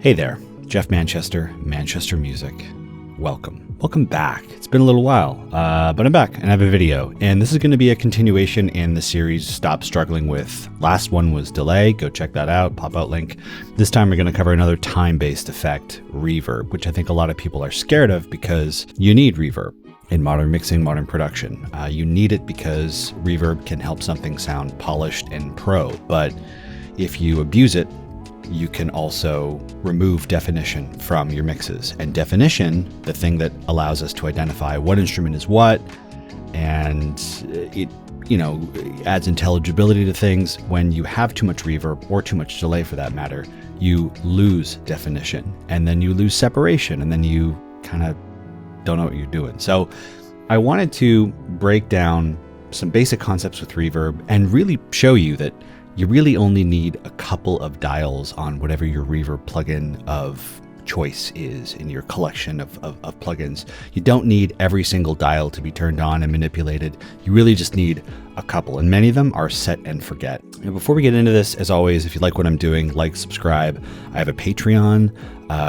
Hey there, Jeff Manchester, Manchester Music. Welcome back. It's been a little while, but I'm back and I have a video. And this is going to be a continuation in the series Stop Struggling With. Last one was Delay. Go check that out. Pop-out link. This time we're going to cover another time-based effect, reverb, which I think a lot of people are scared of because you need reverb in modern mixing, modern production. You need it because reverb can help something sound polished and pro. But if you abuse it, you can also remove definition from your mixes. And definition, the thing that allows us to identify what instrument is what, and it, adds intelligibility to things. When you have too much reverb or too much delay for that matter, you lose definition, and then you lose separation, and then you kind of don't know what you're doing. So I wanted to break down some basic concepts with reverb and really show you that you really only need a couple of dials on whatever your reverb plugin of choice is in your collection of plugins. You don't need every single dial to be turned on and manipulated. You really just need a couple, and many of them are set and forget. And before we get into this, as always, if you like what I'm doing, like, subscribe. I have a Patreon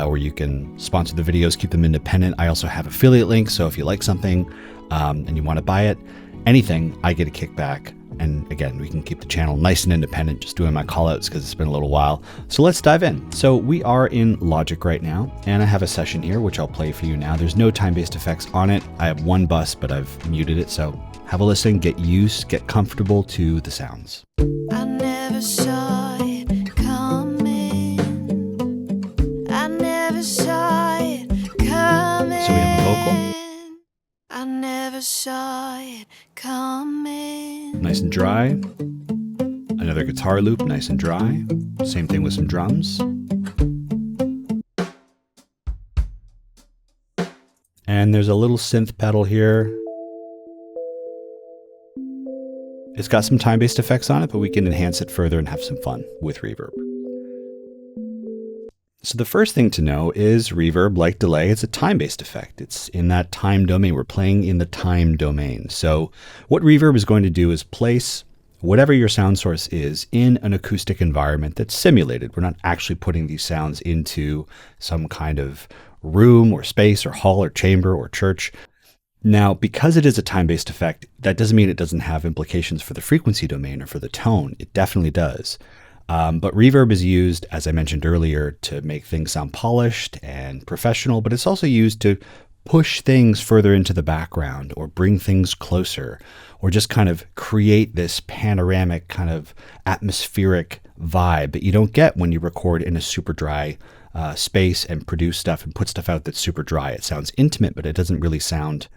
where you can sponsor the videos, keep them independent. I also have affiliate links, so if you like something and you want to buy it, anything, I get a kickback. And again, we can keep the channel nice and independent, just doing my callouts because it's been a little while. So let's dive in. So we are in Logic right now, and I have a session here, which I'll play for you now. There's no time-based effects on it. I have one bus, but I've muted it. So have a listen, get used, get comfortable to the sounds. I never saw it coming. I never saw it coming. So we have a vocal. I never saw it coming. Nice and dry. Another guitar loop, nice and dry. Same thing with some drums. And there's a little synth pedal here. It's got some time-based effects on it, but we can enhance it further and have some fun with reverb. So the first thing to know is reverb, like delay, it's a time-based effect. It's in that time domain. We're playing in the time domain. So what reverb is going to do is place whatever your sound source is in an acoustic environment that's simulated. We're not actually putting these sounds into some kind of room or space or hall or chamber or church. Now, because it is a time-based effect, that doesn't mean it doesn't have implications for the frequency domain or for the tone. It definitely does. But reverb is used, as I mentioned earlier, to make things sound polished and professional, but it's also used to push things further into the background or bring things closer or just kind of create this panoramic kind of atmospheric vibe that you don't get when you record in a super dry space and produce stuff and put stuff out that's super dry. It sounds intimate, but it doesn't really sound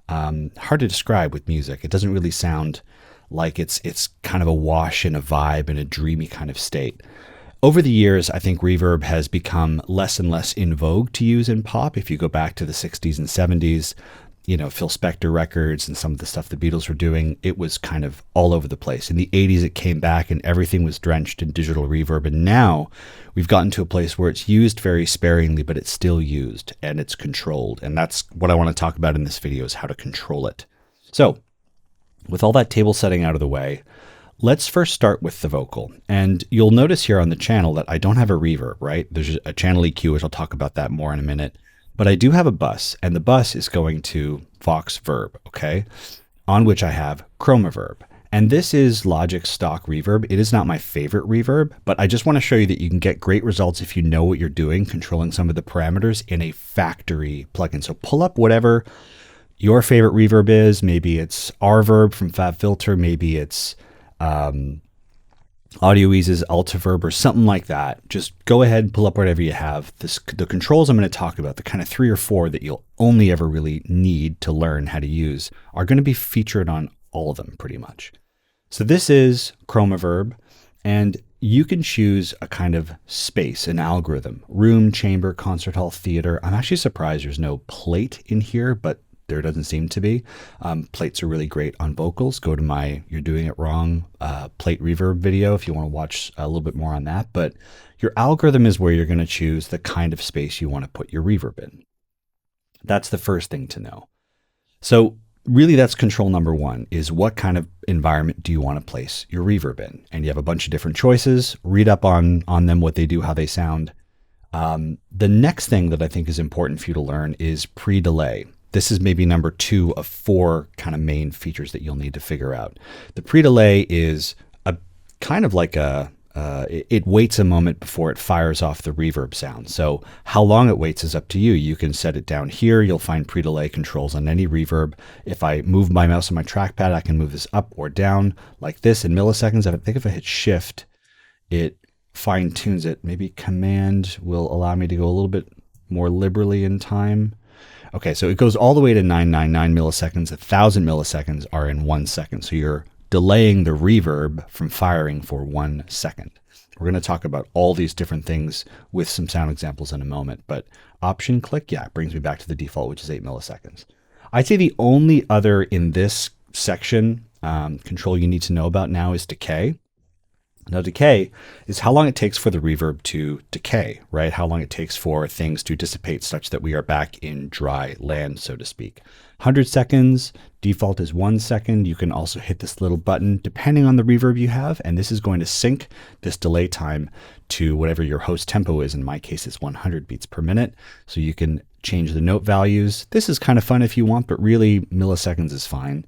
hard to describe with music. It doesn't really sound like it's kind of a wash and a vibe and a dreamy kind of state. Over the years, I think reverb has become less and less in vogue to use in pop. If you go back to the 60s and 70s, Phil Spector records and some of the stuff the Beatles were doing, it was kind of all over the place. In the 80s, it came back and everything was drenched in digital reverb. And now we've gotten to a place where it's used very sparingly, but it's still used and it's controlled. And that's what I want to talk about in this video, is how to control it. So with all that table setting out of the way, let's first start with the vocal. And you'll notice here on the channel that I don't have a reverb, right? There's a channel EQ, which I'll talk about that more in a minute. But I do have a bus, and the bus is going to Vox Verb, okay? On which I have Chroma Verb. And this is Logic's stock reverb. It is not my favorite reverb, but I just want to show you that you can get great results if you know what you're doing, controlling some of the parameters in a factory plugin. So pull up whatever your favorite reverb is. Maybe it's R-Verb from FabFilter. Maybe it's AudioEase's Altiverb or something like that. Just go ahead and pull up whatever you have. The controls I'm going to talk about, the kind of 3 or 4 that you'll only ever really need to learn how to use, are going to be featured on all of them pretty much. So this is Chroma Verb, and you can choose a kind of space, an algorithm, room, chamber, concert hall, theater. I'm actually surprised there's no plate in here, but there doesn't seem to be. Plates are really great on vocals. Go to my You're Doing It Wrong plate reverb video if you want to watch a little bit more on that. But your algorithm is where you're going to choose the kind of space you want to put your reverb in. That's the first thing to know. So really that's control number 1, is what kind of environment do you want to place your reverb in? And you have a bunch of different choices. Read up on them, what they do, how they sound. The next thing that I think is important for you to learn is pre-delay. This is maybe number 2 of 4 kind of main features that you'll need to figure out. The pre-delay is a kind of like it waits a moment before it fires off the reverb sound. So how long it waits is up to you. You can set it down here. You'll find pre-delay controls on any reverb. If I move my mouse on my trackpad, I can move this up or down like this in milliseconds. I think if I hit shift, it fine tunes it. Maybe command will allow me to go a little bit more liberally in time. Okay, so it goes all the way to 999 milliseconds. 1,000 milliseconds are in 1 second. So you're delaying the reverb from firing for 1 second. We're going to talk about all these different things with some sound examples in a moment, but option click, yeah, it brings me back to the default, which is 8 milliseconds. I'd say the only other in this section control you need to know about now is decay. Now, decay is how long it takes for the reverb to decay, right? How long it takes for things to dissipate such that we are back in dry land, so to speak. 100 seconds, default is 1 second. You can also hit this little button depending on the reverb you have, and this is going to sync this delay time to whatever your host tempo is. In my case, it's 100 beats per minute. So you can change the note values. This is kind of fun if you want, but really milliseconds is fine.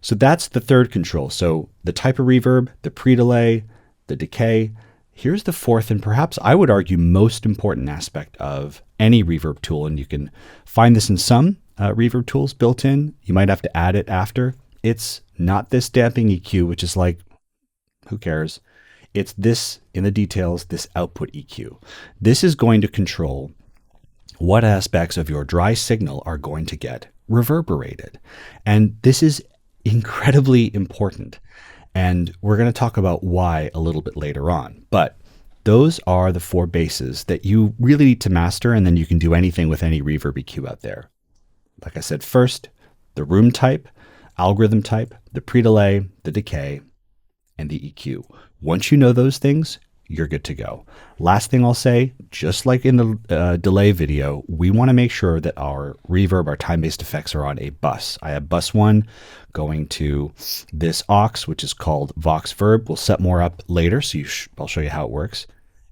So that's the third control. So the type of reverb, the pre-delay, the decay. Here's the fourth, and perhaps I would argue most important aspect of any reverb tool. And you can find this in some reverb tools built in. You might have to add it after. It's not this damping EQ, which is like, who cares? It's this in the details, this output EQ. This is going to control what aspects of your dry signal are going to get reverberated. And this is incredibly important. And we're going to talk about why a little bit later on. But those are the 4 bases that you really need to master, and then you can do anything with any reverb EQ out there. Like I said, first, the room type, algorithm type, the pre-delay, the decay, and the EQ. Once you know those things, you're good to go. Last thing I'll say, just like in the delay video, we want to make sure that our reverb, our time-based effects are on a bus. I have bus 1 going to this aux, which is called Voxverb. We'll set more up later, so I'll show you how it works.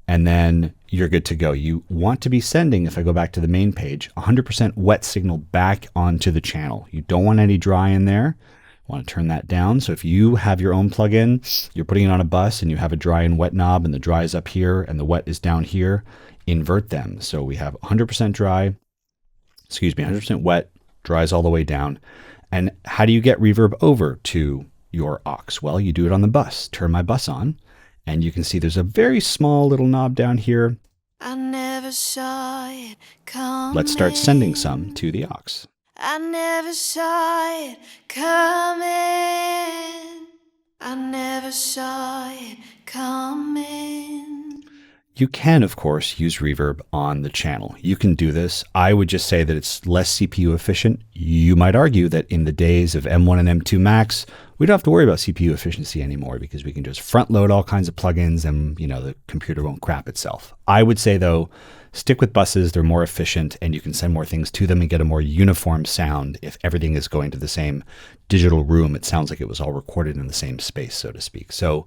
And then you're good to go. You want to be sending, if I go back to the main page, 100% wet signal back onto the channel. You don't want any dry in there. Want to turn that down. So if you have your own plugin, you're putting it on a bus and you have a dry and wet knob, and the dry is up here and the wet is down here, invert them. So we have 100% dry, 100% wet, dries all the way down. And how do you get reverb over to your aux? Well, you do it on the bus. Turn my bus on, and you can see there's a very small little knob down here. I never saw it coming. Let's start sending some to the aux. I never saw it coming. I never saw it coming. You can, of course, use reverb on the channel. You can do this. I would just say that it's less CPU efficient. You might argue that in the days of M1 and M2 Max, we don't have to worry about CPU efficiency anymore because we can just front load all kinds of plugins and, the computer won't crap itself. I would say, though, stick with buses. They're more efficient and you can send more things to them and get a more uniform sound. If everything is going to the same digital room, it sounds like it was all recorded in the same space, so to speak. So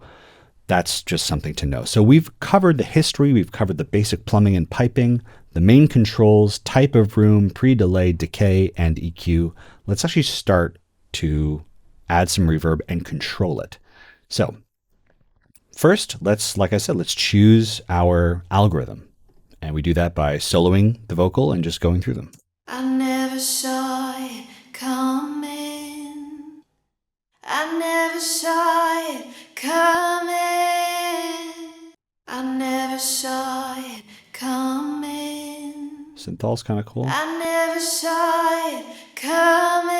that's just something to know. So we've covered the history. We've covered the basic plumbing and piping, the main controls, type of room, pre-delay, decay, and EQ. Let's actually start to add some reverb and control it. So first, let's choose our algorithm. And we do that by soloing the vocal and just going through them. I never saw it coming. I never saw it coming. I never saw it coming. Synthol's kind of cool. I never saw it coming.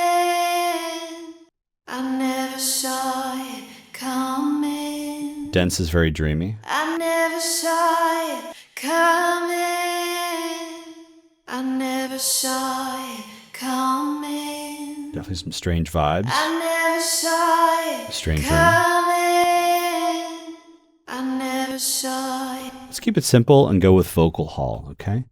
I never saw it coming. Dense is very dreamy. I never saw it coming. I never saw it coming. Definitely some strange vibes. I never saw it Strange room. coming. I never saw it. Let's keep it simple and go with vocal hall, okay?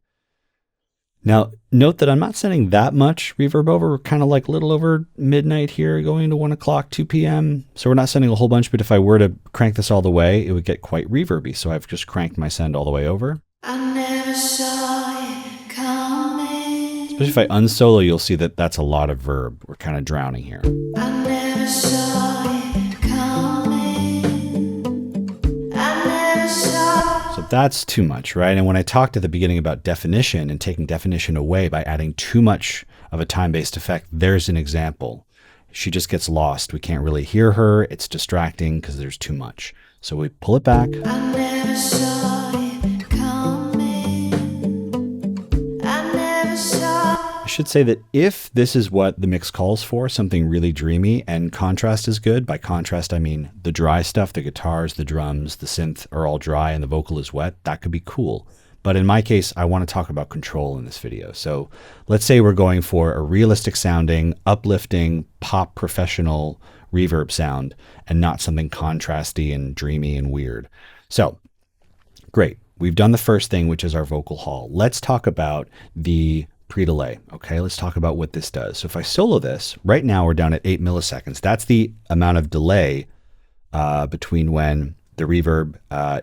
Now, note that I'm not sending that much reverb over. We're kind of like a little over midnight here, going into 1 o'clock, 2 p.m. So we're not sending a whole bunch, but if I were to crank this all the way, it would get quite reverby. So I've just cranked my send all the way over. I never saw it coming. Especially if I unsolo, you'll see that that's a lot of verb. We're kind of drowning here. I never saw it coming. I never saw. So that's too much, right? And when I talked at the beginning about definition and taking definition away by adding too much of a time-based effect, there's an example. She just gets lost. We can't really hear her. It's distracting because there's too much. So we pull it back. I never saw it coming. I never saw. I should say that if this is what the mix calls for, something really dreamy and contrast is good. By contrast, I mean the dry stuff, the guitars, the drums, the synth are all dry and the vocal is wet. That could be cool. But in my case, I want to talk about control in this video. So let's say we're going for a realistic sounding, uplifting, pop professional reverb sound and not something contrasty and dreamy and weird. So great. We've done the first thing, which is our vocal haul. Let's talk about the pre-delay. Okay, let's talk about what this does. So if I solo this, right now we're down at 8 milliseconds. That's the amount of delay between when the reverb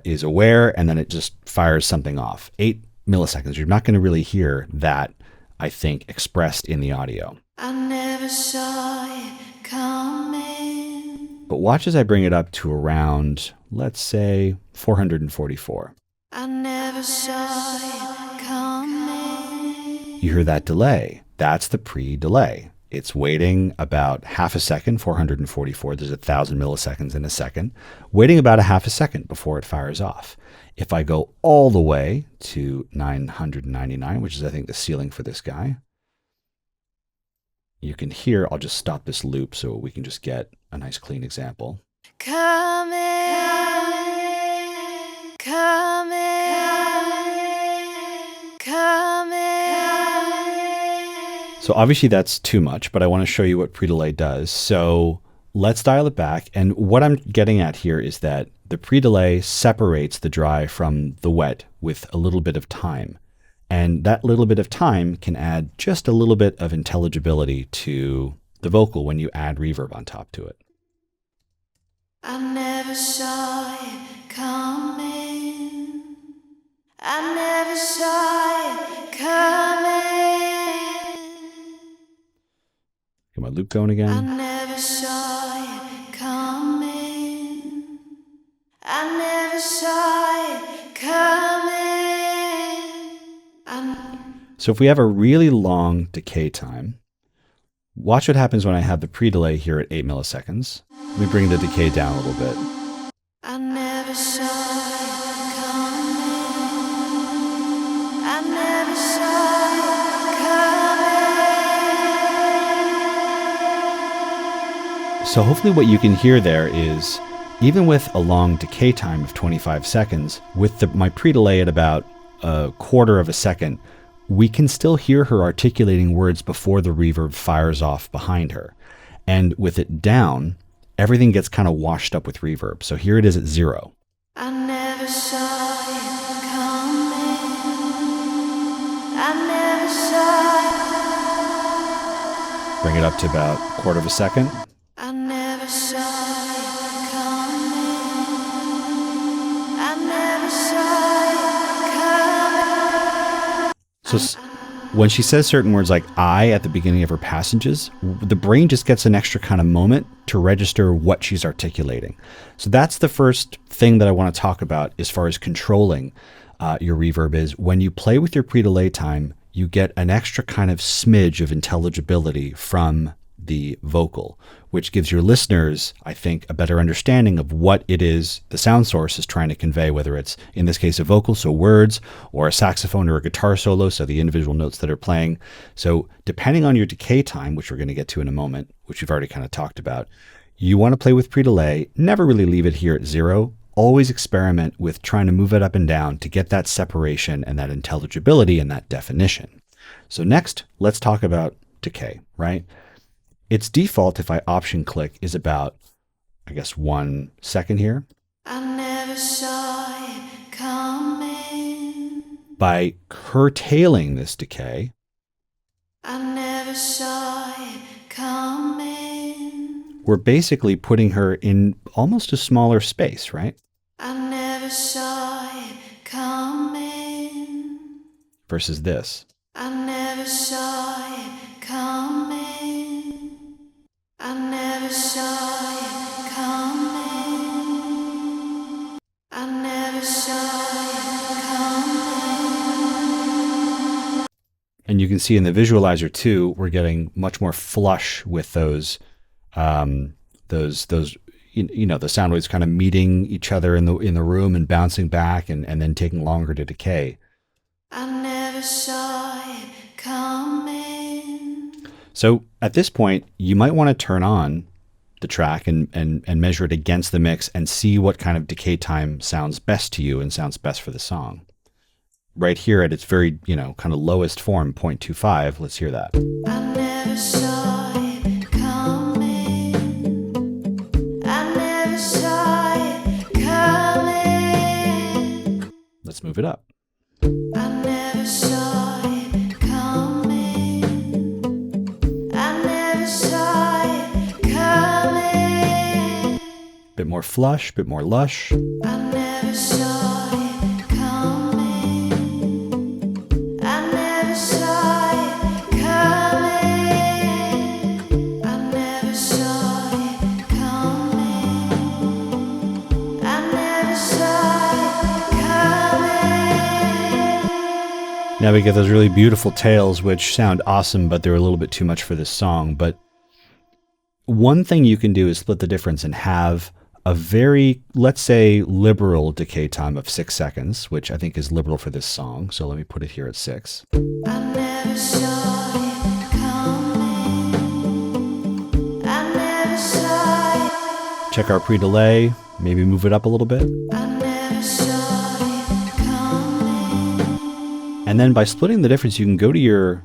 is aware and then it just fires something off. 8 milliseconds. You're not going to really hear that, I think, expressed in the audio. I never saw it coming. But watch as I bring it up to around, let's say, 444. I never saw it coming. You hear that delay. That's the pre-delay. It's waiting about half a second, 444. There's 1,000 milliseconds in a second. Waiting about a half a second before it fires off. If I go all the way to 999, which is, I think, the ceiling for this guy, you can hear, I'll just stop this loop so we can just get a nice clean example. Coming, coming, coming. So obviously that's too much, but I want to show you what pre-delay does. So let's dial it back. And what I'm getting at here is that the pre-delay separates the dry from the wet with a little bit of time. And that little bit of time can add just a little bit of intelligibility to the vocal when you add reverb on top to it. I never saw it coming. I never saw it coming. Get my loop going I again. never saw it coming. I never saw it coming. So if we have a really long decay time, watch what happens when I have the pre-delay here at 8 milliseconds. Let me bring the decay down a little bit. I never saw it coming. I never saw it coming. So hopefully what you can hear there is, even with a long decay time of 25 seconds, with my pre-delay at about a quarter of a second, we can still hear her articulating words before the reverb fires off behind her. And with it down, everything gets kind of washed up with reverb. So here it is at 0. I never saw it coming. I never saw it. Bring it up to about a quarter of a second. I never saw it coming. I never saw it coming. So when she says certain words like I at the beginning of her passages, the brain just gets an extra kind of moment to register what she's articulating. So that's the first thing that I want to talk about as far as controlling your reverb is when you play with your pre-delay time, you get an extra kind of smidge of intelligibility from the vocal, which gives your listeners, I think, a better understanding of what it is the sound source is trying to convey, whether it's, in this case, a vocal, so words, or a saxophone or a guitar solo, so the individual notes that are playing. So depending on your decay time, which we're going to get to in a moment, which we've already kind of talked about, you want to play with pre-delay, never really leave it here at 0. Always experiment with trying to move it up and down to get that separation and that intelligibility and that definition. So next, let's talk about decay, right? Its default, if I option click, is about, I guess, 1 second here. I never saw it coming. By curtailing this decay, I never saw it coming. we're basically putting her in almost a smaller space, right? I never saw it coming. versus this. I never saw it coming. I never saw it coming. I never saw it coming. And you can see in the visualizer too, we're getting much more flush with those the sound waves kind of meeting each other in the room and bouncing back and then taking longer to decay. I never saw it coming. So at this point, you might want to turn on the track and measure it against the mix and see what kind of decay time sounds best to you and sounds best for the song. Right here at its very, kind of lowest form, 0.25, let's hear that. I never saw it coming. I never saw it coming. Let's move it up. I never saw it coming. I never saw it coming. Bit more flush, bit more lush. I never saw it coming. I never saw it coming. I never saw it coming. I never saw it coming. Now we get those really beautiful tails, which sound awesome, but they're a little bit too much for this song. But one thing you can do is split the difference and have a very, let's say, liberal decay time of 6 seconds, which I think is liberal for this song. So let me put it here at 6. I never saw it coming. I never saw it. Check our pre-delay, maybe move it up a little bit. I never saw it coming. And then by splitting the difference, you can go to your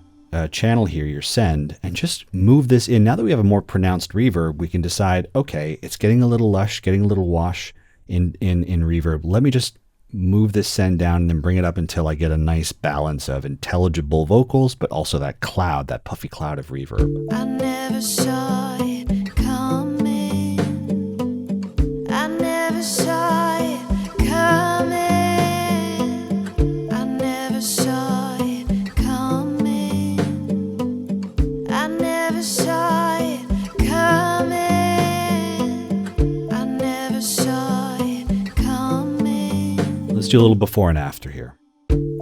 channel here, your send, and just move this in. Now that we have a more pronounced reverb, we can decide, okay, it's getting a little lush, getting a little wash in reverb. Let me just move this send down and then bring it up until I get a nice balance of intelligible vocals, but also that cloud, that puffy cloud of reverb. I never saw it coming. I never saw it coming. I never saw it coming. I never saw it coming. I never saw it coming. Let's do a little before and after here.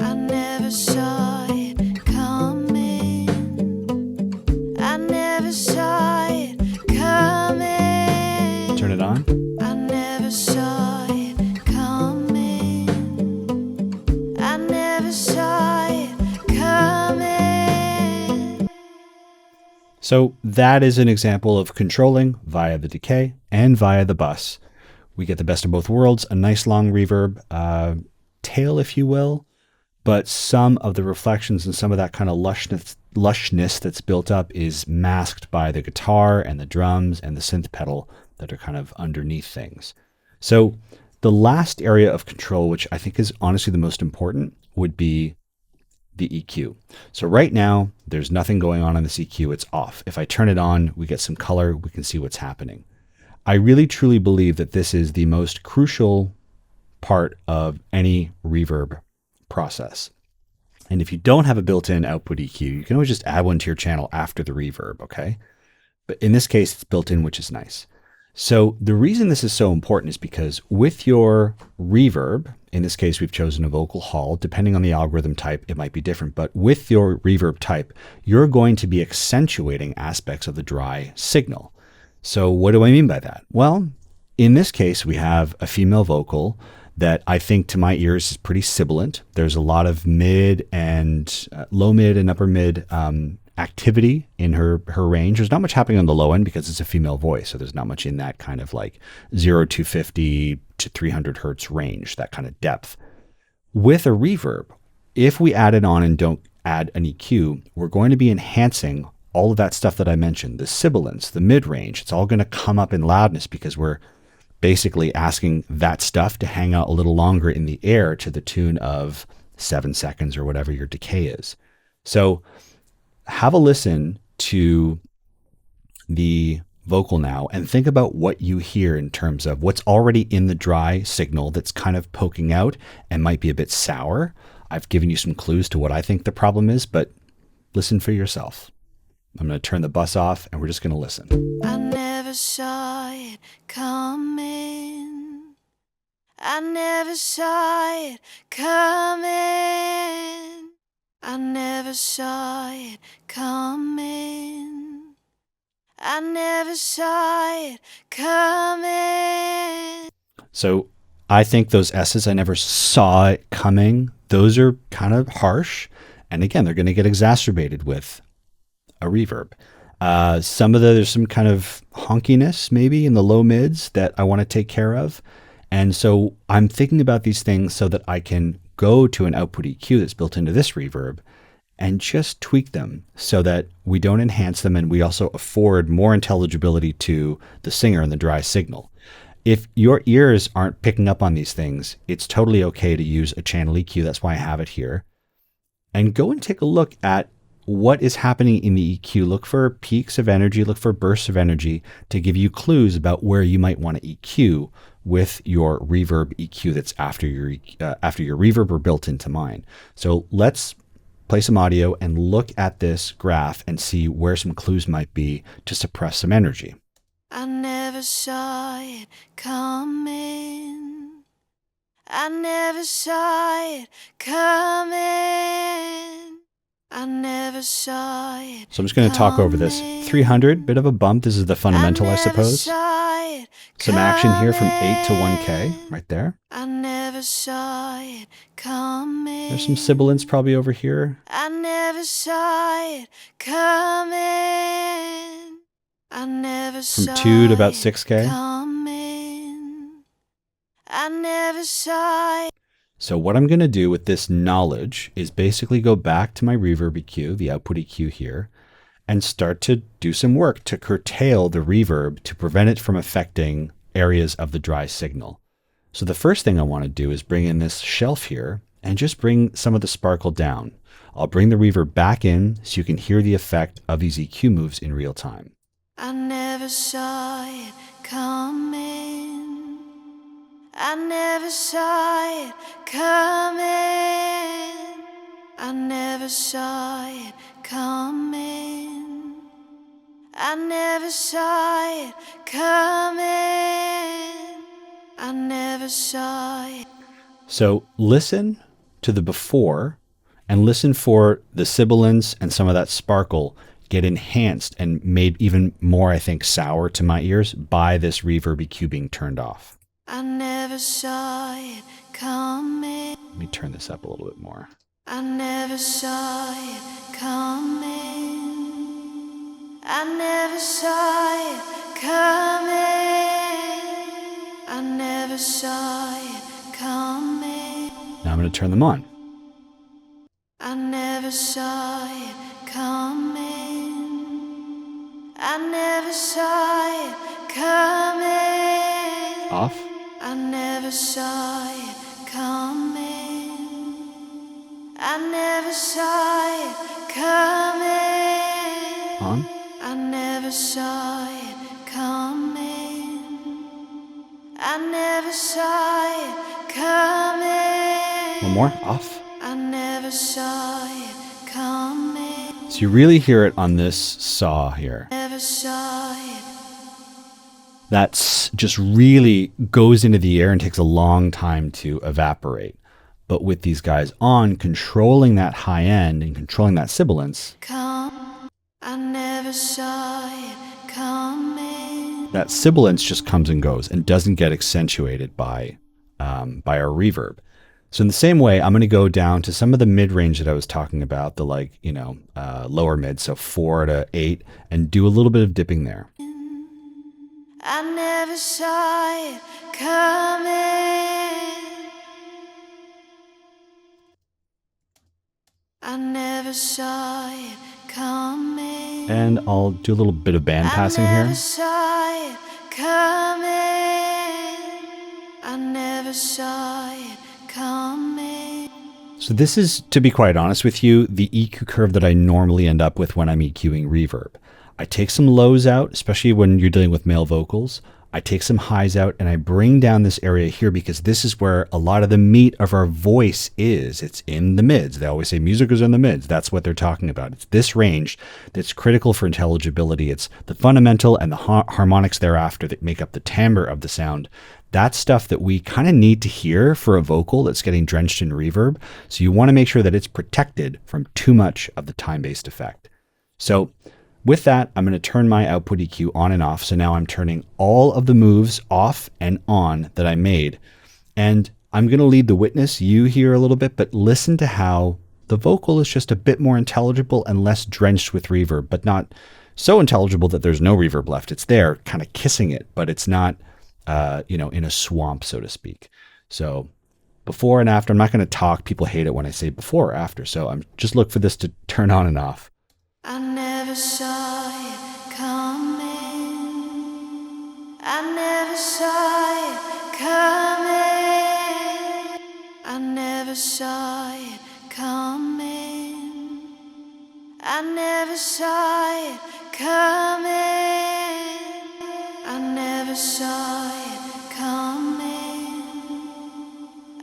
I never saw it coming. I never saw it coming. Turn it on. I never saw it coming. I never saw it coming. So that is an example of controlling via the decay and via the bus. We get the best of both worlds, a nice long reverb tail, if you will, but some of the reflections and some of that kind of lushness that's built up is masked by the guitar and the drums and the synth pedal that are kind of underneath things. So the last area of control, which I think is honestly the most important, would be the EQ. So right now, there's nothing going on this EQ. It's off. If I turn it on, we get some color. We can see what's happening. I really truly believe that this is the most crucial part of any reverb process. And if you don't have a built-in output EQ, you can always just add one to your channel after the reverb, okay? But in this case, it's built in, which is nice. So the reason this is so important is because with your reverb, in this case, we've chosen a vocal hall. Depending on the algorithm type, it might be different. But with your reverb type, you're going to be accentuating aspects of the dry signal. So what do I mean by that? Well, in this case, we have a female vocal that I think to my ears is pretty sibilant. There's a lot of mid and low mid and upper mid activity in her range. There's not much happening on the low end because it's a female voice. So there's not much in that kind of like 0 to 50 to 300 hertz range, that kind of depth. With a reverb, if we add it on and don't add an EQ, we're going to be enhancing all of that stuff that I mentioned, the sibilance, the mid range. It's all going to come up in loudness because we're basically asking that stuff to hang out a little longer in the air to the tune of 7 seconds or whatever your decay is. So have a listen to the vocal now and think about what you hear in terms of what's already in the dry signal that's kind of poking out and might be a bit sour. I've given you some clues to what I think the problem is, but listen for yourself. I'm going to turn the bus off and we're just going to listen. I never saw it coming. I never saw it coming. I never saw it coming. I never saw it coming. So I think those S's, I never saw it coming. Those are kind of harsh. And again, they're going to get exacerbated with a reverb. There's some kind of honkiness maybe in the low mids that I want to take care of. And so I'm thinking about these things so that I can go to an output EQ that's built into this reverb and just tweak them so that we don't enhance them and we also afford more intelligibility to the singer and the dry signal. If your ears aren't picking up on these things, it's totally okay to use a channel EQ. That's why I have it here. And go and take a look at what is happening in the EQ. Look for peaks of energy, look for bursts of energy to give you clues about where you might want to EQ with your reverb EQ that's after your reverb or built into mine. So let's play some audio and look at this graph and see where some clues might be to suppress some energy. I never saw it coming. I never saw it coming. I never saw it. So I'm just going to talk over this. 300, bit of a bump. This is the fundamental, I suppose. Some action here from 8 to 1K right there. I never saw it coming. There's some sibilance probably over here. I never saw it coming. I never saw From 2 to about 6K. coming. I never saw it. So what I'm going to do with this knowledge is basically go back to my reverb EQ, the output EQ here, and start to do some work to curtail the reverb to prevent it from affecting areas of the dry signal. So the first thing I want to do is bring in this shelf here and just bring some of the sparkle down. I'll bring the reverb back in so you can hear the effect of these EQ moves in real time. I never saw it coming. I never saw it coming. I never saw it coming. I never saw it coming. I never saw it. So listen to the before and listen for the sibilance and some of that sparkle get enhanced and made even more, I think, sour to my ears by this reverb EQ being turned off. I never saw it coming. Let me turn this up a little bit more. I never saw it coming. I never saw it coming. I never saw it coming. Now I'm going to turn them on. I never saw it coming. I never saw it coming. Off. I never saw it coming. I never saw it coming. On. I never saw it coming. I never saw it coming. One more. Off. I never saw it coming. So you really hear it on this saw here. Never saw it. That's just really goes into the air and takes a long time to evaporate. But with these guys on, controlling that high end and controlling that sibilance, Come. I never saw it coming. that sibilance just comes and goes and doesn't get accentuated by our reverb. So in the same way, I'm going to go down to some of the mid-range that I was talking about, the lower mid, so 4 to 8, and do a little bit of dipping there. I never saw it coming. I never saw it coming. And I'll do a little bit of band passing I never here. saw it coming. I never saw it coming. So this is, to be quite honest with you, the EQ curve that I normally end up with when I'm EQing reverb. I take some lows out, especially when you're dealing with male vocals. I take some highs out and I bring down this area here because this is where a lot of the meat of our voice is. It's in the mids. They always say music is in the mids. That's what they're talking about. It's this range that's critical for intelligibility. It's the fundamental and the harmonics thereafter that make up the timbre of the sound. That's stuff that we kind of need to hear for a vocal that's getting drenched in reverb. So you want to make sure that it's protected from too much of the time-based effect. So with that, I'm going to turn my output EQ on and off. So now I'm turning all of the moves off and on that I made. And I'm going to lead the witness, you here a little bit, but listen to how the vocal is just a bit more intelligible and less drenched with reverb, but not so intelligible that there's no reverb left. It's there kind of kissing it, but it's not, in a swamp, so to speak. So before and after, I'm not going to talk. People hate it when I say before or after. So I'm just look for this to turn on and off. I never saw it coming. I never saw it coming. I never saw it coming. I never saw it coming. I never saw it coming.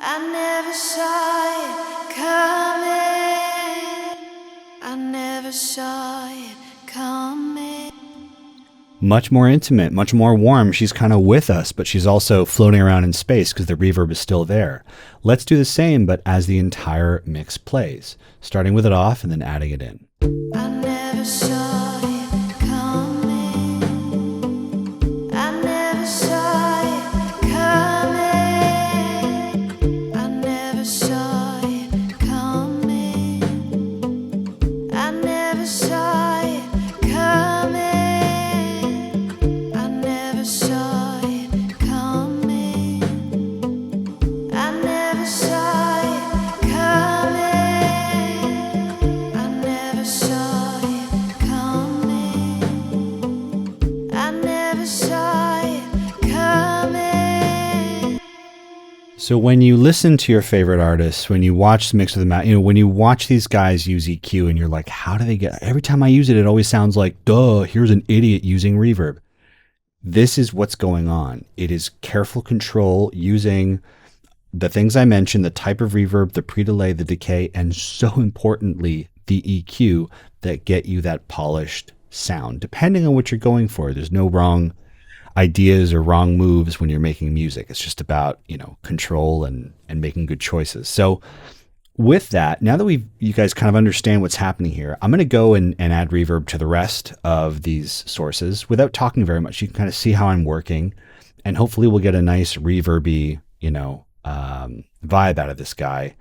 I never saw it coming. I never saw it coming. Much more intimate, much more warm. She's kind of with us, but she's also floating around in space because the reverb is still there. Let's do the same, but as the entire mix plays, starting with it off and then adding it in. I never saw it coming. I never saw it coming. I never saw it coming. I never saw it coming. I never saw it coming. I never saw it coming. I never saw it coming. I never saw it coming. So when you listen to your favorite artists, when you watch the mix of the when you watch these guys use EQ and you're like, how do they get, every time I use it, it always sounds like, duh, here's an idiot using reverb. This is what's going on. It is careful control using the things I mentioned, the type of reverb, the pre-delay, the decay, and so importantly, the EQ that get you that polished sound, depending on what you're going for. There's no wrong ideas or wrong moves when you're making music. It's just about, control and making good choices. So with that, now that you guys kind of understand what's happening here, I'm going to go and add reverb to the rest of these sources without talking very much. You can kind of see how I'm working, and hopefully we'll get a nice reverby, vibe out of this guy.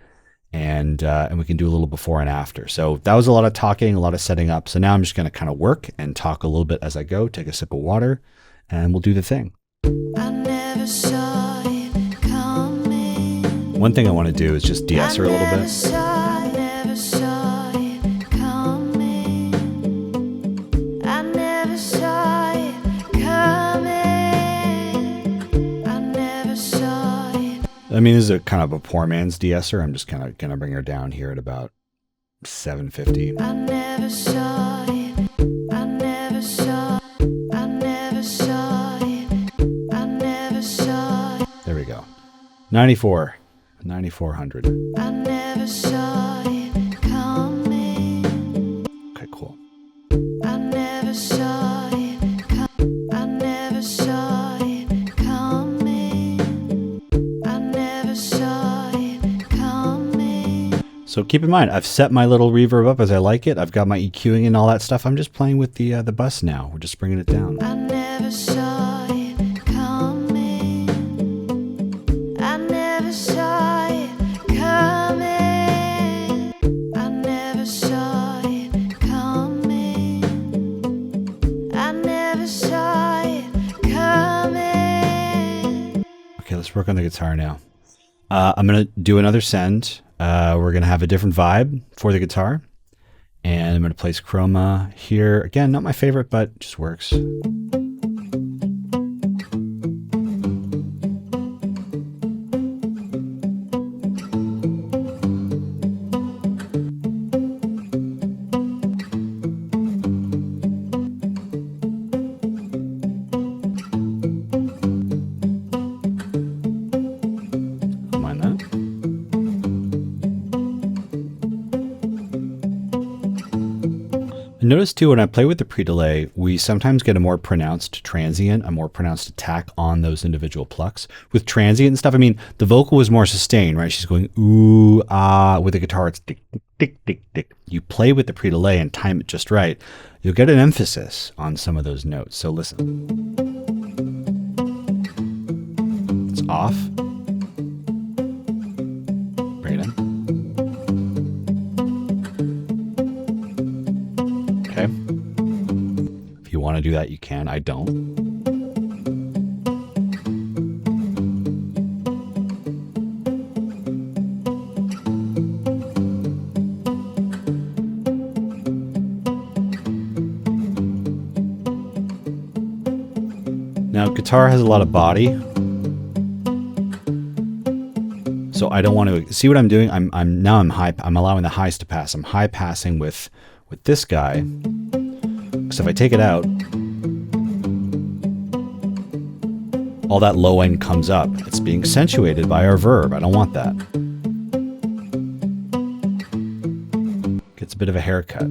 And we can do a little before and after. So that was a lot of talking, a lot of setting up. So now I'm just going to kind of work and talk a little bit as I go, take a sip of water, and we'll do the thing. I never saw it coming. One thing I want to do is just de-ess her a little bit. I never saw it coming. I never saw it coming. I never saw it. I mean, this is a kind of a poor man's de-esser. I'm just kind of going to bring her down here at about 750. I never saw it. I never saw. I never saw it. I never saw it. There we go. 9400. I never saw it coming. Okay, cool. I never saw it. I never saw it coming. I never saw it coming. So keep in mind, I've set my little reverb up as I like it. I've got my EQing and all that stuff. I'm just playing with the bus now. We're just bringing it down. I never saw it coming. I never saw it coming. I never saw it coming. I never saw it coming. Okay, let's work on the guitar now. I'm going to do another send. We're going to have a different vibe for the guitar. And I'm going to place chroma here. Again, not my favorite, but just works. And notice too, when I play with the pre-delay, we sometimes get a more pronounced transient, a more pronounced attack on those individual plucks. With transient and stuff, I mean, the vocal is more sustained, right? She's going ooh, ah. With the guitar, it's tick, tick, tick, tick. You play with the pre-delay and time it just right, you'll get an emphasis on some of those notes. So listen. It's off. Bring it in. Okay. If you want to do that, you can. I don't. Now, guitar has a lot of body, so I don't want to see what I'm doing. I'm allowing the highs to pass. I'm high passing with this guy. So if I take it out, all that low end comes up. It's being accentuated by our verb. I don't want that. Gets a bit of a haircut.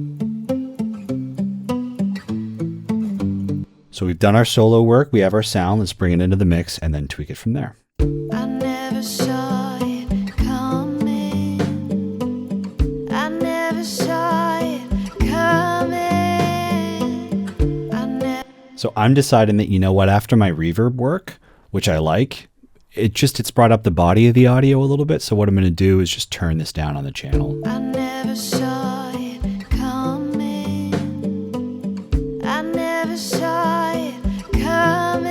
So we've done our solo work, we have our sound, let's bring it into the mix and then tweak it from there. I never saw it coming. I never saw it coming. So I'm deciding that, you know what, after my reverb work, which I like, it's brought up the body of the audio a little bit. So what I'm going to do is just turn this down on the channel. I never saw it coming. I never saw it coming.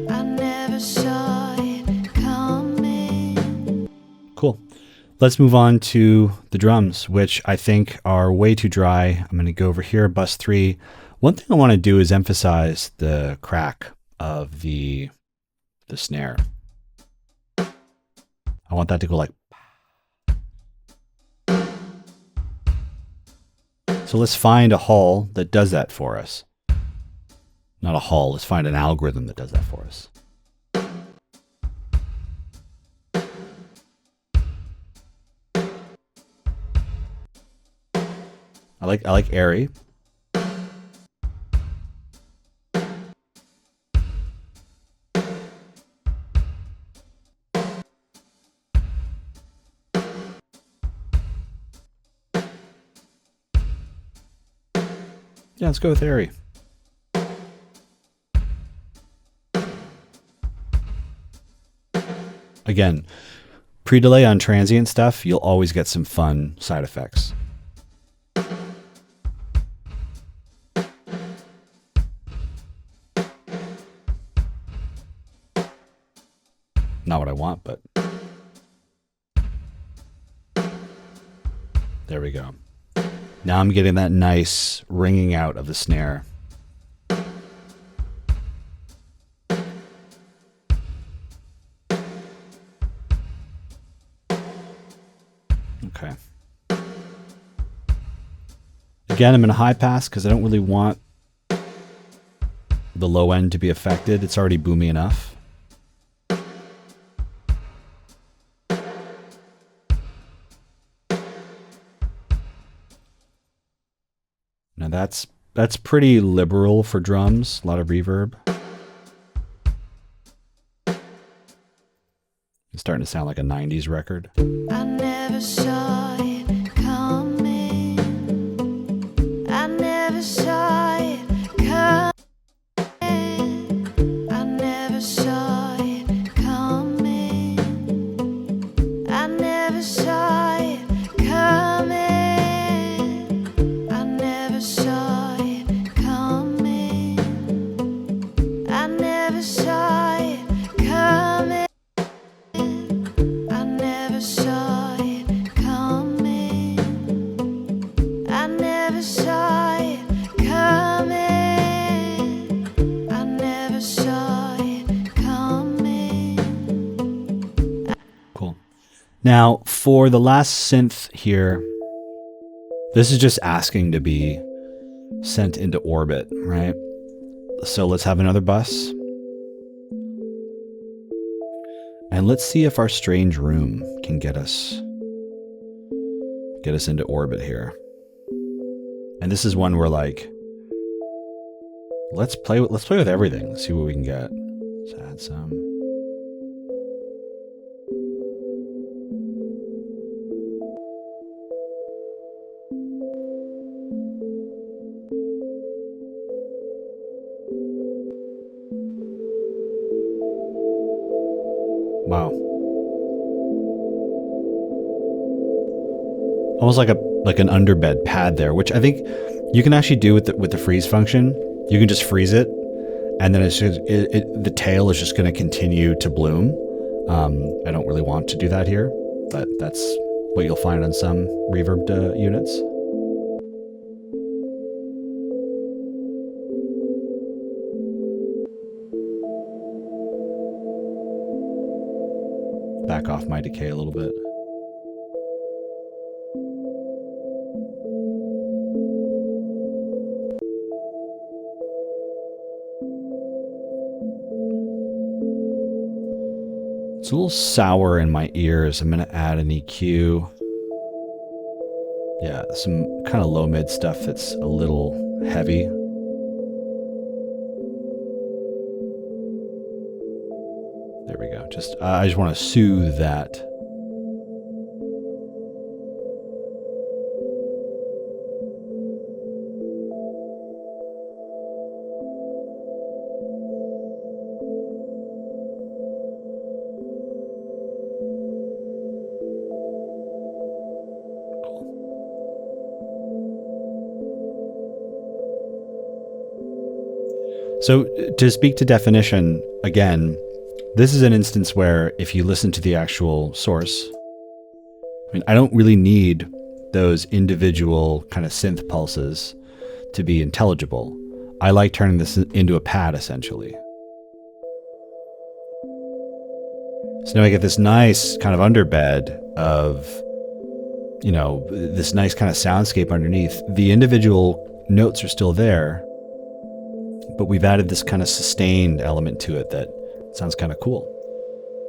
I never saw it coming. Cool. Let's move on to the drums, which I think are way too dry. I'm going to go over here, bus 3. One thing I want to do is emphasize the crack of the snare. I want that to go like. So let's find a hull that does that for us. Not a hull, let's find an algorithm that does that for us. I like airy. Yeah, let's go with airy. Again, pre-delay on transient stuff, you'll always get some fun side effects. Not what I want, but there we go. Now I'm getting that nice ringing out of the snare. Okay. Again, I'm in a high pass because I don't really want the low end to be affected. It's already boomy enough. Now that's pretty liberal for drums, a lot of reverb. It's starting to sound like a 90s record. I never saw it coming. I never saw it coming. I never saw it coming. I never saw it coming. I never saw it coming. I never saw it coming. I never saw it coming. I never saw it coming. I never saw it coming. Cool. Now, for the last synth here, this is just asking to be sent into orbit, right? So let's have another bus. And let's see if our strange room can get us into orbit here. And this is one where like, let's play with everything. See what we can get. Let's add some. Wow. Almost like an underbed pad there, which I think you can actually do with the freeze function. You can just freeze it, and then the tail is just going to continue to bloom. I don't really want to do that here, but that's what you'll find on some reverb units. Back off my decay a little bit. It's a little sour in my ears. I'm going to add an EQ. Yeah, some kind of low mid stuff that's a little heavy. There we go. I just want to soothe that. So to speak to definition, again, this is an instance where if you listen to the actual source, I mean, I don't really need those individual kind of synth pulses to be intelligible. I like turning this into a pad, essentially. So now I get this nice kind of underbed of, you know, this nice kind of soundscape underneath. The individual notes are still there, but we've added this kind of sustained element to it that sounds kind of cool.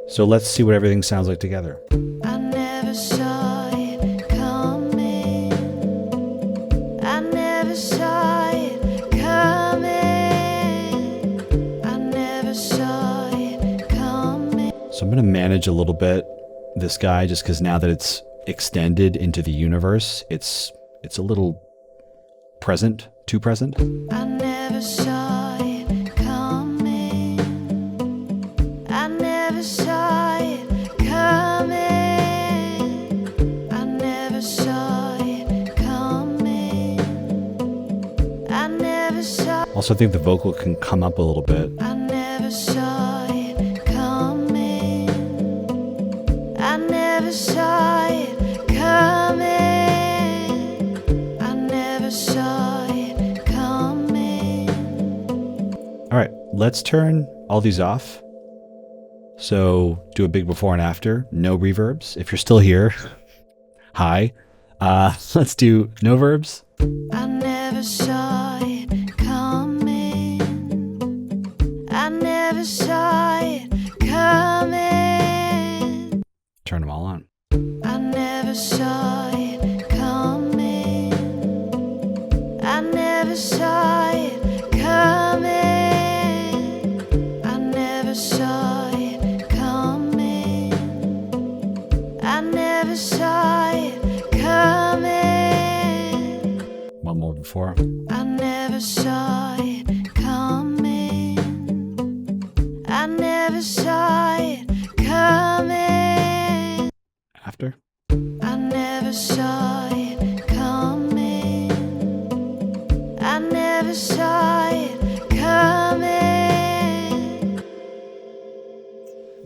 So let's see what everything sounds like together. I never saw it coming. I never saw it coming. I never saw it coming. So I'm going to manage a little bit this guy just because now that it's extended into the universe, it's a little present, too present. I never saw it coming. I never saw it coming. I never saw it coming. I never saw. Also, I think the vocal can come up a little bit. I never saw it coming. I never saw it coming. I never saw it coming. All right, let's turn all these off. So do a big before and after. No reverbs. If you're still here, hi. Let's do no verbs. I never saw it coming. I never saw it coming. Turn them all on. I never saw it coming. I never saw it coming. I never saw it coming. I never saw it coming. One more before. I never saw it coming. I never saw it coming. After. I never saw it coming. I never saw it coming.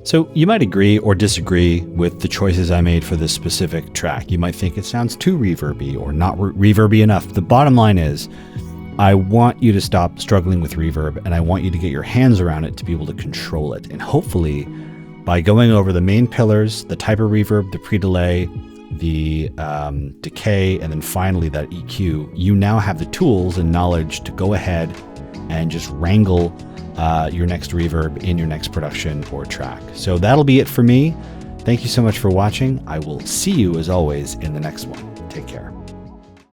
So you might agree or disagree with the choices I made for this specific track. You might think it sounds too reverby or not reverby enough. The bottom line is, I want you to stop struggling with reverb, and I want you to get your hands around it to be able to control it. And hopefully, by going over the main pillars, the type of reverb, the pre-delay, the decay, and then finally that EQ, you now have the tools and knowledge to go ahead and just wrangle your next reverb in your next production or track. So that'll be it for me. Thank you so much for watching. I will see you, as always, in the next one. Take care.